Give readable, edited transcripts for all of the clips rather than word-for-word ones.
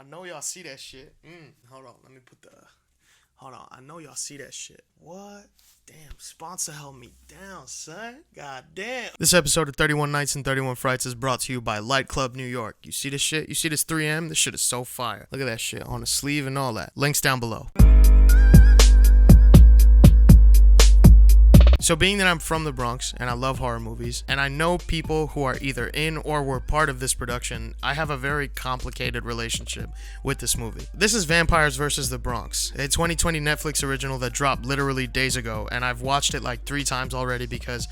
I know y'all see that shit. Hold on, let me put the. Hold on, I know y'all see that shit. What? Damn, sponsor held me down, son. God damn. This episode of 31 Nights and 31 Frights is brought to you by Light Club New York. You see this shit? You see this 3M? This shit is so fire. Look at that shit on the sleeve and all that. Links down below. So being that I'm from the Bronx and I love horror movies, and I know people who are either in or were part of this production, I have a very complicated relationship with this movie. This is Vampires vs. the Bronx, a 2020 Netflix original that dropped literally days ago, and I've watched it like 3 times already because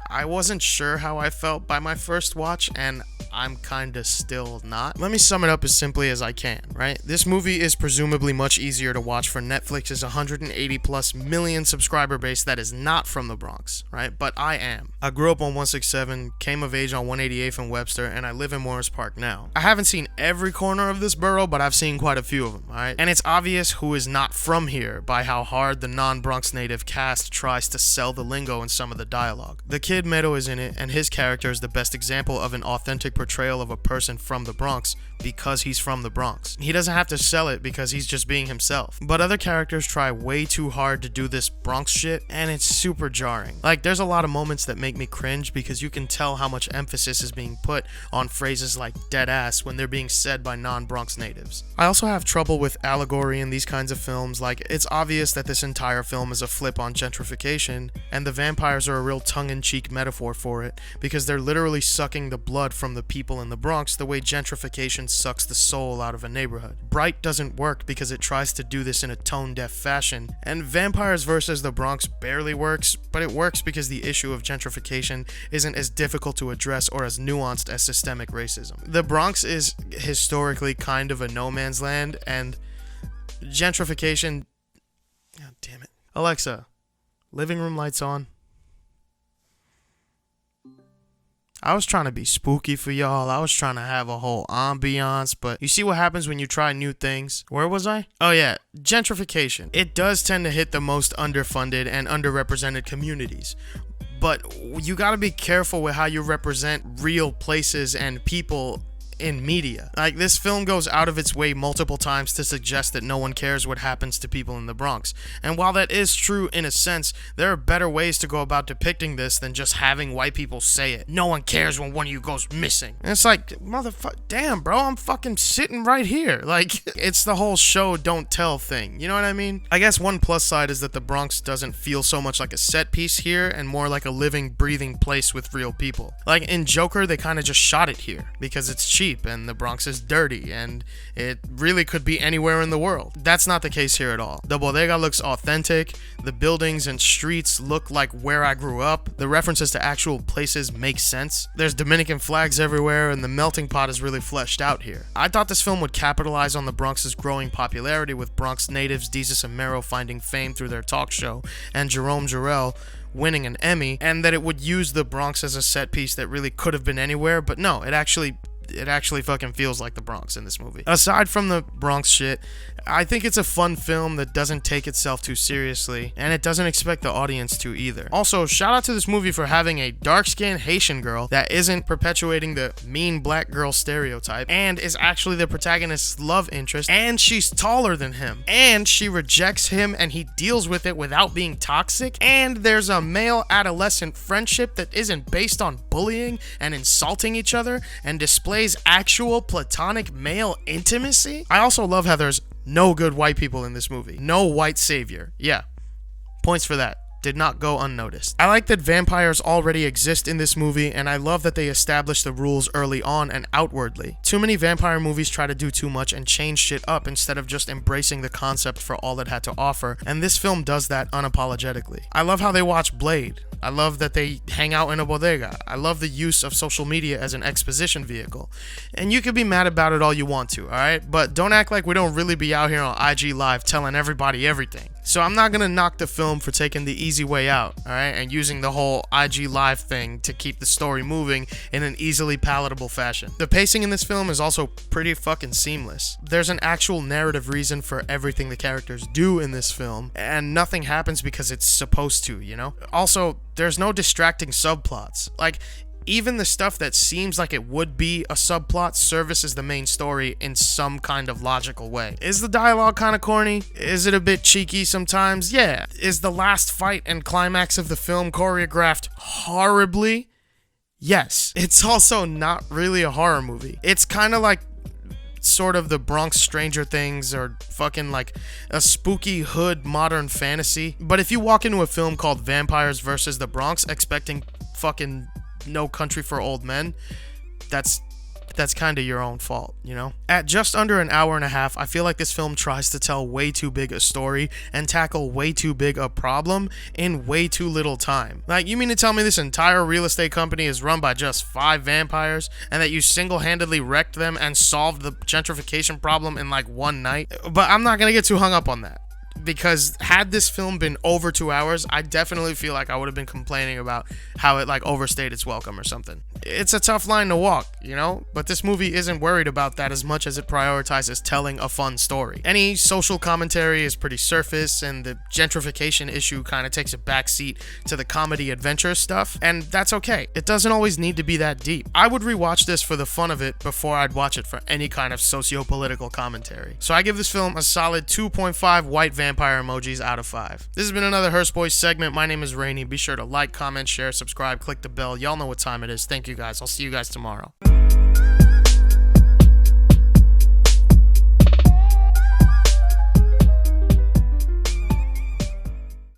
I wasn't sure how I felt by my first watch, and I'm kinda still not. Let me sum it up as simply as I can, right? This movie is presumably much easier to watch for Netflix's 180 plus million subscriber base that is not from the Bronx, right? But I am. I grew up on 167, came of age on 188th and Webster, and I live in Morris Park now. I haven't seen every corner of this borough, but I've seen quite a few of them, alright? And it's obvious who is not from here by how hard the non-Bronx native cast tries to sell the lingo in some of the dialogue. The Kid Meadow is in it, and his character is the best example of an authentic portrayal of a person from the Bronx because he's from the Bronx. He doesn't have to sell it because he's just being himself. But other characters try way too hard to do this Bronx shit, and it's super jarring. Like, there's a lot of moments that make me cringe because you can tell how much emphasis is being put on phrases like dead ass when they're being said by non-Bronx natives. I also have trouble with allegory in these kinds of films. Like, it's obvious that this entire film is a flip on gentrification, and the vampires are a real tongue-in-cheek metaphor for it because they're literally sucking the blood from the people in the Bronx the way gentrification sucks the soul out of a neighborhood. Bright doesn't work because it tries to do this in a tone-deaf fashion, and Vampires vs. the Bronx barely works, but it works because the issue of gentrification isn't as difficult to address or as nuanced as systemic racism. The Bronx is historically kind of a no man's land, and gentrification... God damn it. Alexa, living room lights on. I was trying to be spooky for y'all. I was trying to have a whole ambiance, but you see what happens when you try new things? Where was I? Oh yeah, gentrification. It does tend to hit the most underfunded and underrepresented communities. But you gotta be careful with how you represent real places and people in media. Like, this film goes out of its way multiple times to suggest that no one cares what happens to people in the Bronx. And while that is true in a sense, there are better ways to go about depicting this than just having white people say it. No one cares when one of you goes missing. And it's like, motherfucker, damn, bro, I'm fucking sitting right here. Like, it's the whole show don't tell thing. You know what I mean? I guess one plus side is that the Bronx doesn't feel so much like a set piece here and more like a living, breathing place with real people. Like in Joker, they kind of just shot it here because it's cheap and the Bronx is dirty and it really could be anywhere in the world. That's not the case here at all. The bodega looks authentic, the buildings and streets look like where I grew up, the references to actual places make sense, there's Dominican flags everywhere, and the melting pot is really fleshed out here. I thought this film would capitalize on the Bronx's growing popularity with Bronx natives Desus and Mero finding fame through their talk show and Jerome Jarrell winning an Emmy, and that it would use the Bronx as a set piece that really could have been anywhere, but no, it actually fucking feels like the Bronx in this movie. Aside from the Bronx shit, I think it's a fun film that doesn't take itself too seriously, and it doesn't expect the audience to either. Also, shout out to this movie for having a dark-skinned Haitian girl that isn't perpetuating the mean black girl stereotype, and is actually the protagonist's love interest, and she's taller than him, and she rejects him and he deals with it without being toxic, and there's a male adolescent friendship that isn't based on bullying and insulting each other, and displays actual platonic male intimacy. I also love how there's no good white people in this movie. No white savior. Yeah. Points for that. Did not go unnoticed. I like that vampires already exist in this movie, and I love that they established the rules early on and outwardly. Too many vampire movies try to do too much and change shit up instead of just embracing the concept for all it had to offer, and this film does that unapologetically. I love how they watch Blade. I love that they hang out in a bodega. I love the use of social media as an exposition vehicle. And you can be mad about it all you want to, alright? But don't act like we don't really be out here on IG Live telling everybody everything. So I'm not gonna knock the film for taking the easy way out, alright? And using the whole IG Live thing to keep the story moving in an easily palatable fashion. The pacing in this film is also pretty fucking seamless. There's an actual narrative reason for everything the characters do in this film, and nothing happens because it's supposed to, you know? Also, there's no distracting subplots. Like, even the stuff that seems like it would be a subplot services the main story in some kind of logical way. Is the dialogue kind of corny? Is it a bit cheeky sometimes? Yeah. Is the last fight and climax of the film choreographed horribly? Yes. It's also not really a horror movie. It's kind of like sort of the Bronx Stranger Things or fucking like a spooky hood modern fantasy. But if you walk into a film called Vampires vs. the Bronx expecting fucking No Country for Old Men, that's kind of your own fault, you know? At just under an hour and a half, I feel like this film tries to tell way too big a story and tackle way too big a problem in way too little time. Like, you mean to tell me this entire real estate company is run by just 5 vampires and that you single-handedly wrecked them and solved the gentrification problem in like one night? But I'm not gonna get too hung up on that, because had this film been over 2 hours, I definitely feel like I would have been complaining about how it like overstayed its welcome or something. It's a tough line to walk, you know, but this movie isn't worried about that as much as it prioritizes telling a fun story. Any social commentary is pretty surface, and the gentrification issue kind of takes a backseat to the comedy adventure stuff, and that's okay. It doesn't always need to be that deep. I would rewatch this for the fun of it before I'd watch it for any kind of socio-political commentary. So I give this film a solid 2.5 white vampire emojis out of 5. This has been another Hearst Boys segment. My name is Rainey. Be sure to like, comment, share, subscribe, click the bell. Y'all know what time it is. Thank you guys. I'll see you guys tomorrow.